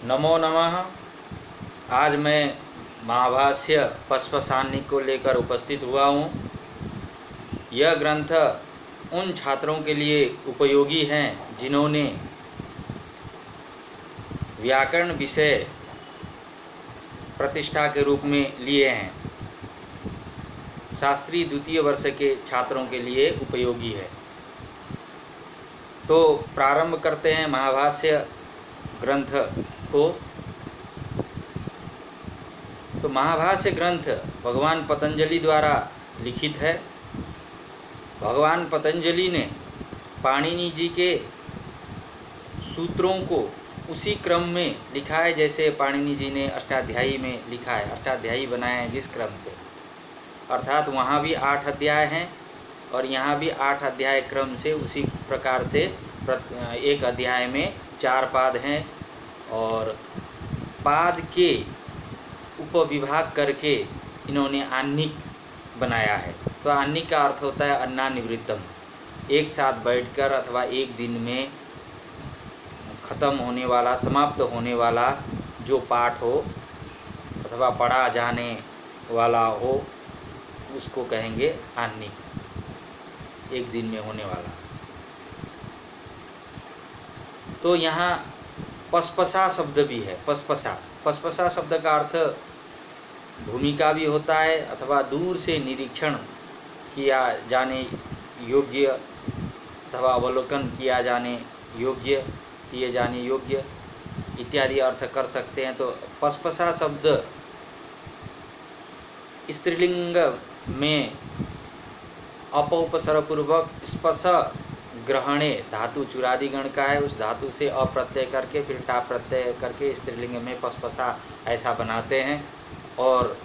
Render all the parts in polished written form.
नमो नमः। आज मैं महाभाष्य पस्पशान्नी को लेकर उपस्थित हुआ हूँ। यह ग्रंथ उन छात्रों के लिए उपयोगी हैं जिन्होंने व्याकरण विषय प्रतिष्ठा के रूप में लिए हैं। शास्त्री द्वितीय वर्ष के छात्रों के लिए उपयोगी है। तो प्रारंभ करते हैं महाभाष्य ग्रंथ को। तो महाभाष्य ग्रंथ भगवान पतंजलि द्वारा लिखित है। भगवान पतंजलि ने पाणिनि जी के सूत्रों को उसी क्रम में लिखा है जैसे पाणिनि जी ने अष्टाध्यायी में लिखा है, अष्टाध्यायी बनाया है जिस क्रम से, अर्थात वहाँ भी 8 अध्याय हैं और यहाँ भी 8 अध्याय क्रम से उसी प्रकार से एक अध्याय में 4 पाद हैं और पाद के उपविभाग करके इन्होंने आह्निक बनाया है। तो आह्निक का अर्थ होता है अन्नानिवृत्तम, एक साथ बैठकर अथवा एक दिन में खत्म होने वाला, समाप्त होने वाला जो पाठ हो अथवा पढ़ा जाने वाला हो उसको कहेंगे आह्निक, एक दिन में होने वाला। तो यहाँ पस्पशा शब्द भी है। पस्पशा शब्द का अर्थ भूमिका भी होता है अथवा दूर से निरीक्षण किया जाने योग्य अथवा अवलोकन किया जाने योग्य, किए जाने योग्य इत्यादि अर्थ कर सकते हैं। तो पस्पशा शब्द स्त्रीलिंग में अपउपसर्गपूर्वक स्पश ग्रहणे धातु चुरादिगण का है, उस धातु से अप्रत्यय करके फिर टा प्रत्यय करके स्त्रीलिंग में पस्पशा ऐसा बनाते हैं। और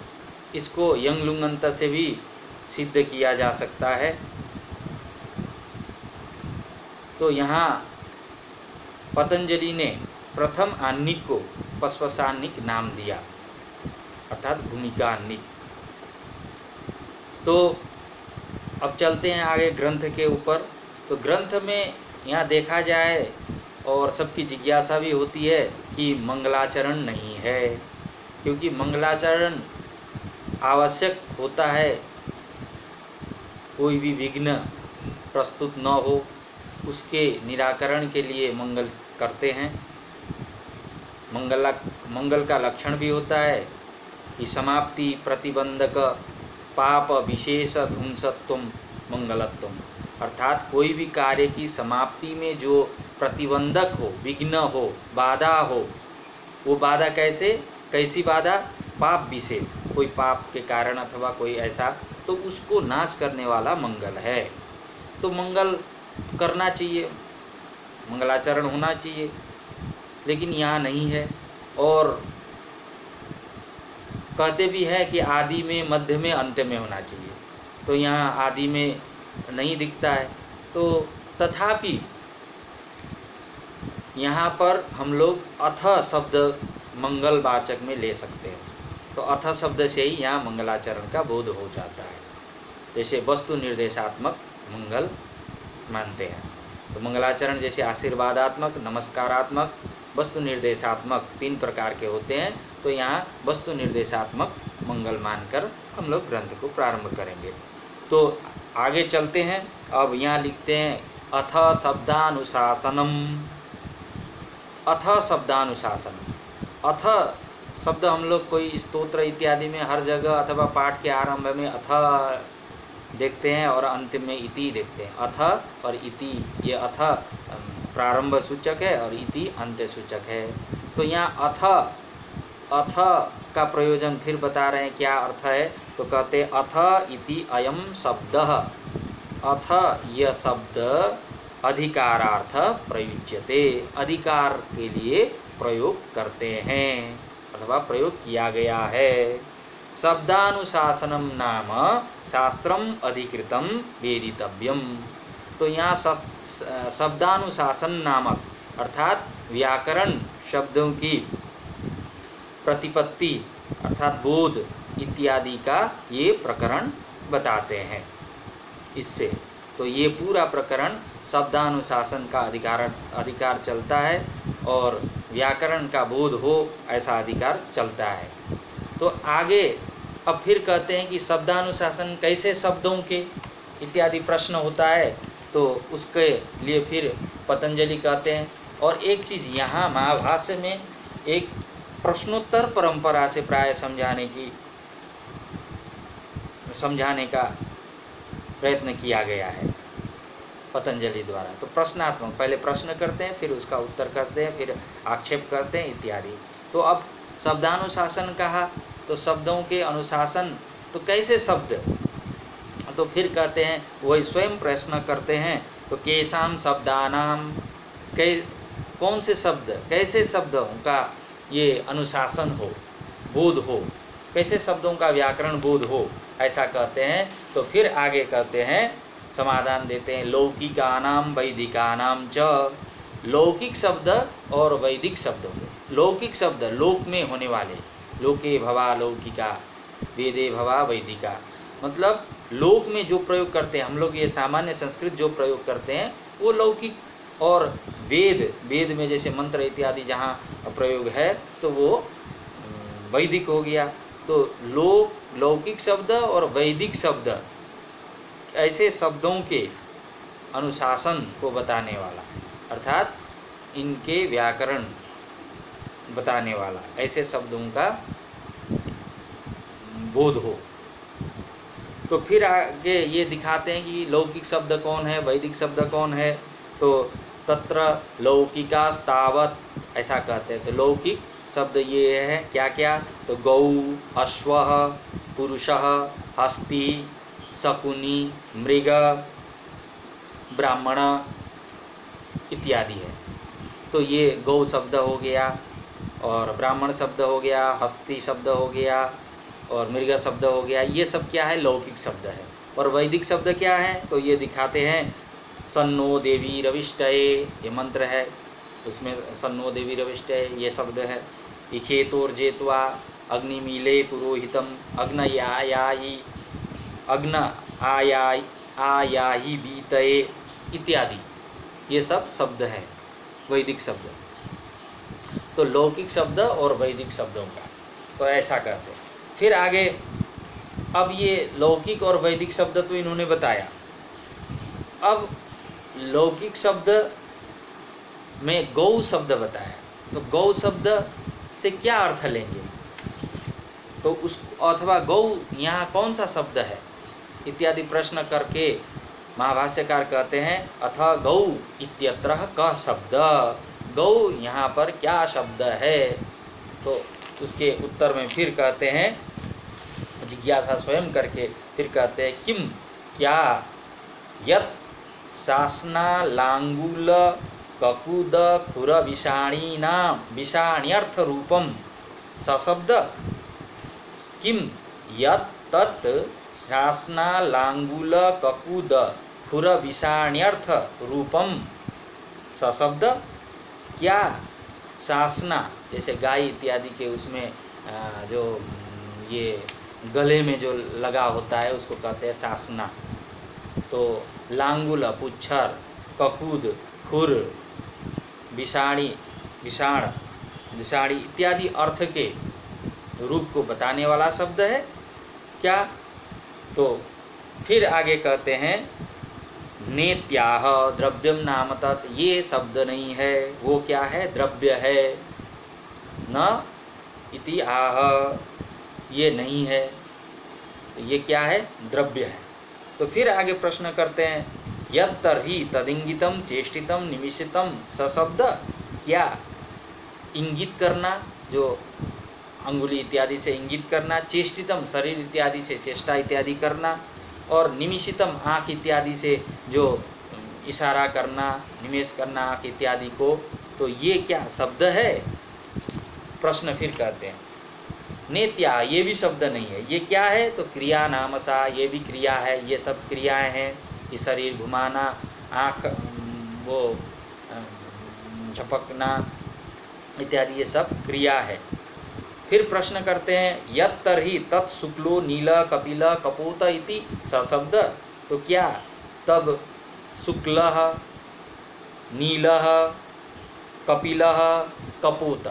इसको यंग लुंगंत से भी सिद्ध किया जा सकता है। तो यहाँ पतंजलि ने प्रथम आह्निक को पस्पशान्निक नाम दिया, अर्थात भूमिका आह्निक। तो अब चलते हैं आगे ग्रंथ के ऊपर। तो ग्रंथ में यहाँ देखा जाए और सबकी जिज्ञासा भी होती है कि मंगलाचरण नहीं है, क्योंकि मंगलाचरण आवश्यक होता है। कोई भी विघ्न प्रस्तुत न हो उसके निराकरण के लिए मंगल करते हैं। मंगल का लक्षण भी होता है कि समाप्ति प्रतिबंधक पाप विशेष ध्वंसत्व मंगलत्व, अर्थात कोई भी कार्य की समाप्ति में जो प्रतिबंधक हो, विघ्न हो, बाधा हो, वो बाधा कैसी बाधा? पाप विशेष, कोई पाप के कारण अथवा कोई ऐसा, तो उसको नाश करने वाला मंगल है। तो मंगल करना चाहिए, मंगलाचरण होना चाहिए, लेकिन यहाँ नहीं है। और कहते भी है कि आदि में, मध्य में, अंत में होना चाहिए, तो यहाँ आदि में नहीं दिखता है। तो तथापि यहाँ पर हम लोग अथ शब्द मंगलवाचक में ले सकते हैं। तो अथ शब्द से ही यहाँ मंगलाचरण का बोध हो जाता है। जैसे वस्तु निर्देशात्मक मंगल मानते हैं, तो मंगलाचरण जैसे आशीर्वादात्मक, नमस्कारात्मक, वस्तु निर्देशात्मक 3 प्रकार के होते हैं। तो यहाँ वस्तु निर्देशात्मक मंगल मानकर हम लोग ग्रंथ को प्रारंभ करेंगे। तो आगे चलते हैं। अब यहाँ लिखते हैं अथ शब्दानुशासनम। अथ शब्दानुशासन, अथ शब्द हम लोग कोई स्तोत्र इत्यादि में हर जगह अथवा पाठ के आरंभ में अथ देखते हैं और अंत में इति देखते हैं। अथ और इति, ये अथ प्रारंभ सूचक है और इति अंत्य सूचक है। तो यहाँ अथ का प्रयोजन फिर बता रहे हैं क्या अर्थ है। तो कहते अथ इति अयम शब्द, अथ यह शब्द अधिकारार्थ प्रयुज्यते, अधिकार के लिए प्रयोग करते हैं अथवा प्रयोग किया गया है। शब्दानुशासनम नाम शास्त्रम अधिकृतम वेदितव्यम। तो यहाँ शब्दानुशासन नामक अर्थात व्याकरण शब्दों की प्रतिपत्ति अर्थात बोध इत्यादि का ये प्रकरण बताते हैं इससे। तो ये पूरा प्रकरण शब्दानुशासन का अधिकार चलता है और व्याकरण का बोध हो ऐसा अधिकार चलता है। तो आगे अब फिर कहते हैं कि शब्दानुशासन कैसे शब्दों के इत्यादि प्रश्न होता है, तो उसके लिए फिर पतंजलि कहते हैं। और एक चीज़ यहाँ महाभाष्य में एक प्रश्नोत्तर परंपरा से प्राय समझाने का प्रयत्न किया गया है पतंजलि द्वारा। तो प्रश्नात्मक, पहले प्रश्न करते हैं, फिर उसका उत्तर करते हैं, फिर आक्षेप करते हैं इत्यादि। तो अब शब्दानुशासन कहा, तो शब्दों के अनुशासन, तो कैसे शब्द, तो फिर कहते हैं वही स्वयं प्रश्न करते हैं। तो केशाम शब्दानाम, कौन से शब्द, कैसे शब्दों का ये अनुशासन हो, बोध हो, कैसे शब्दों का व्याकरण बोध हो, ऐसा कहते हैं। तो फिर आगे कहते हैं, समाधान देते हैं, लौकिकानाम वैदिकानाम च, लौकिक शब्द और वैदिक शब्दों के। लौकिक शब्द लोक में होने वाले, लोके भवा लौकिका, वेदे भवा वैदिका, मतलब लोक में जो प्रयोग करते हैं हम लोग, ये सामान्य संस्कृत जो प्रयोग करते हैं वो लौकिक, और वेद में जैसे मंत्र इत्यादि जहाँ प्रयोग है तो वो वैदिक हो गया। तो लौकिक शब्द और वैदिक शब्द, ऐसे शब्दों के अनुशासन को बताने वाला, अर्थात इनके व्याकरण बताने वाला, ऐसे शब्दों का बोध हो। तो फिर आगे ये दिखाते हैं कि लौकिक शब्द कौन है, वैदिक शब्द कौन है। तो तत्र लौकिकास्तावत्, ऐसा कहते हैं। तो लौकिक शब्द ये है क्या क्या, तो गौ, अश्वः, पुरुषः, हस्ती, शकुनी, मृग, ब्राह्मण इत्यादि है। तो ये गौ शब्द हो गया, और ब्राह्मण शब्द हो गया, हस्ती शब्द हो गया, और मृग शब्द हो गया। ये सब क्या है, लौकिक शब्द है। और वैदिक शब्द क्या है, तो ये दिखाते हैं, सन्नो देवी रविष्टये, ये मंत्र है, उसमें सन्नो देवी रविष्टये ये शब्द है। इखेतोर्जेत्वा अग्निमीले पुरोहितम, अग्न आयाही बीतये इत्यादि, ये सब शब्द है वैदिक शब्द। तो लौकिक शब्द और वैदिक शब्दों का, तो ऐसा कहते हैं। फिर आगे, अब ये लौकिक और वैदिक शब्द तो इन्होंने बताया। अब लौकिक शब्द में गौ शब्द बताया, तो गौ शब्द से क्या अर्थ लेंगे, तो उस अथवा गौ यहाँ कौन सा शब्द है इत्यादि प्रश्न करके महाभाष्यकार कहते हैं, अथ गौ इत्यत्र क शब्द, गौ यहाँ पर क्या शब्द है। तो उसके उत्तर में फिर कहते हैं, जिज्ञासा स्वयं करके फिर कहते हैं, किम क्या, यत् शासना लांगूल ककुद खुर विषाण्यर्थ रूपम सशब्द, किम यत् तत् शासना लांगूल ककुद खुर विषाण्यर्थ रूपम सशब्द, क्या शासना, जैसे गाय इत्यादि के उसमें जो ये गले में जो लगा होता है उसको कहते हैं शासना। तो लांगुल पुच्छर, ककूद खुर, विषाण इत्यादि अर्थ के रूप को बताने वाला शब्द है क्या। तो फिर आगे कहते हैं, नेत्याह द्रव्यम नाम तत्, ये शब्द नहीं है, वो क्या है, द्रव्य है। न इति आह, ये नहीं है, ये क्या है, द्रव्य है। तो फिर आगे प्रश्न करते हैं, यत् तर्हि तदिंगितम चेष्टितम निमिषितम सशब्द, क्या इंगित करना, जो अंगुली इत्यादि से इंगित करना, चेष्टितम शरीर इत्यादि से चेष्टा इत्यादि करना, और निमिषितम आँख इत्यादि से जो इशारा करना, निमेष करना आँख इत्यादि को, तो ये क्या शब्द है। प्रश्न फिर कहते हैं, नेत्या, ये भी शब्द नहीं है, ये क्या है, तो क्रिया नामसा, ये भी क्रिया है, ये सब क्रियाएं हैं, कि शरीर घुमाना, आँख वो झपकना इत्यादि, ये सब क्रिया है। फिर प्रश्न करते हैं, यत् तर्हि तत् शुक्लो नील कपिल कपोत इति सशब्द, तो क्या तब शुक्लः नीलः कपिलः कपोत,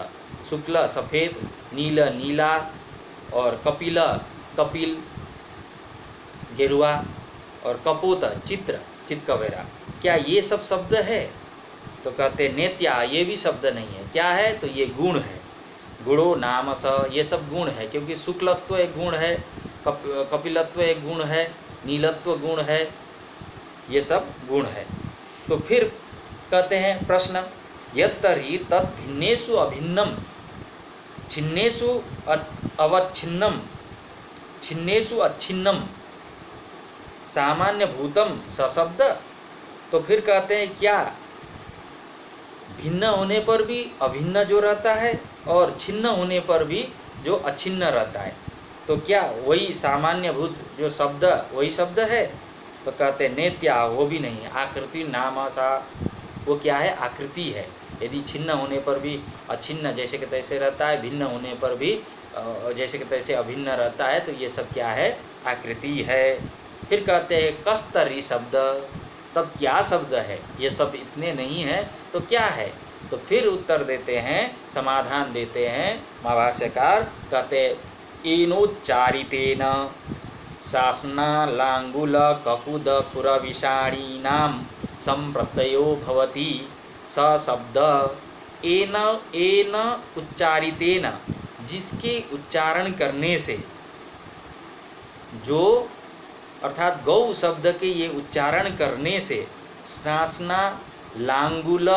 शुक्ल सफ़ेद, नील नीला, और कपिल कपिल गेरुआ, और कपोत चित्र चितकबेरा। क्या ये सब शब्द है? तो कहते नेत्या, ये भी शब्द नहीं है। क्या है? तो ये गुण है। गुणो नाम स, ये सब गुण है, क्योंकि शुक्लत्व एक गुण है, कपिलत्व एक गुण है, नीलत्व गुण है, ये सब गुण है। तो फिर कहते हैं प्रश्न, यत्तर्हि तत् भिन्नेषु अभिन्नम छिन्नेषु अवच्छिन्नम छिन्नेषु अच्छिन्नम सामान्य भूतम सशब्द। तो फिर कहते हैं क्या भिन्न होने पर भी अभिन्न जो रहता है और छिन्न होने पर भी जो अछिन्न रहता है, तो क्या वही सामान्य भूत जो शब्द वही शब्द है? तो कहते नेत्या, वो भी नहीं है। आकृति नाम सा, वो क्या है? आकृति है। यदि छिन्न होने पर भी अछिन्न जैसे कि तैसे रहता है, भिन्न होने पर भी जैसे कि तैसे अभिन्न रहता है, तो ये सब क्या है? आकृति है। फिर कहते हैं कस्तरी शब्द, तब क्या शब्द है? ये सब इतने नहीं है तो क्या है? तो फिर उत्तर देते हैं, समाधान देते हैं महाभाष्यकार। कहते एनोच्चारितेन शासना लांगुल ककुद खुरविषाणीनां संप्रत्ययो भवति स शब्द। एन एन उच्चारितेन, जिसके उच्चारण करने से, जो अर्थात गौ शब्द के ये उच्चारण करने से शासना लांगुल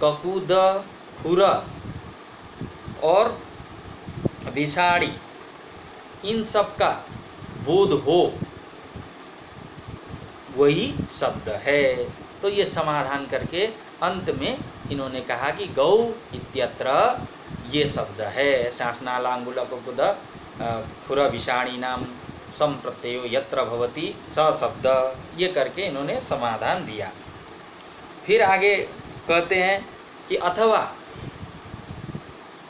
ककुद खुर और विषाणी इन सब का बोध हो, वही शब्द है। तो ये समाधान करके अंत में इन्होंने कहा कि गौ इत्यत्र ये शब्द है। शासना लांगुल ककुद खुर विषाणी नाम संप्रत्ययो यत्र भवति स शब्द, ये करके इन्होंने समाधान दिया। फिर आगे कहते हैं कि अथवा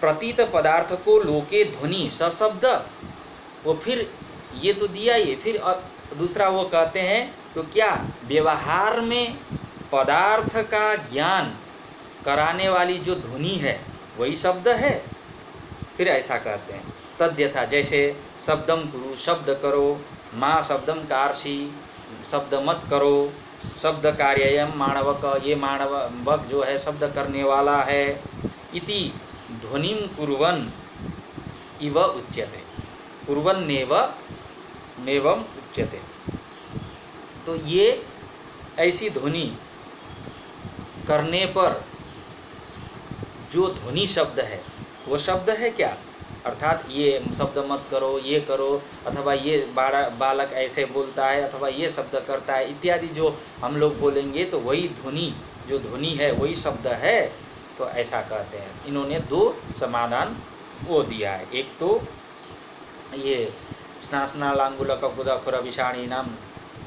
प्रतीत पदार्थ को लोके ध्वनि स शब्द। वो फिर ये तो दिया ही, फिर दूसरा वो कहते हैं तो क्या व्यवहार में पदार्थ का ज्ञान कराने वाली जो ध्वनि है वही शब्द है? फिर ऐसा कहते हैं तद्यथा, जैसे शब्दम कुरु, शब्द करो, माँ शब्दम कार्षि, शब्द मत करो, शब्द कार्ययम माणवक, ये माणवक जो है शब्द करने वाला है, इति ध्वनिम कुर्वन् इव उच्यते, कुर्वन् नेवम उच्यते। तो ये ऐसी ध्वनि करने पर जो ध्वनि शब्द है वो शब्द है क्या? अर्थात ये शब्द मत करो, ये करो, अथवा ये बालक ऐसे बोलता है, अथवा ये शब्द करता है इत्यादि जो हम लोग बोलेंगे, तो वही ध्वनि जो ध्वनि है वही शब्द है। तो ऐसा कहते हैं। इन्होंने दो समाधान वो दिया है। एक तो ये स्नासना लांगुल ककुद खुर विषाणी नाम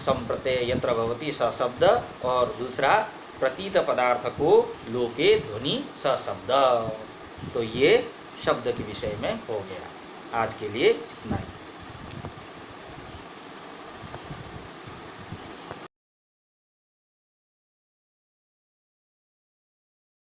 संप्रत्यय यत्र भवति स शब्द, और दूसरा प्रतीत पदार्थ को लोके ध्वनि स शब्द। तो ये शब्द के विषय में हो गया। आज के लिए इतना ही।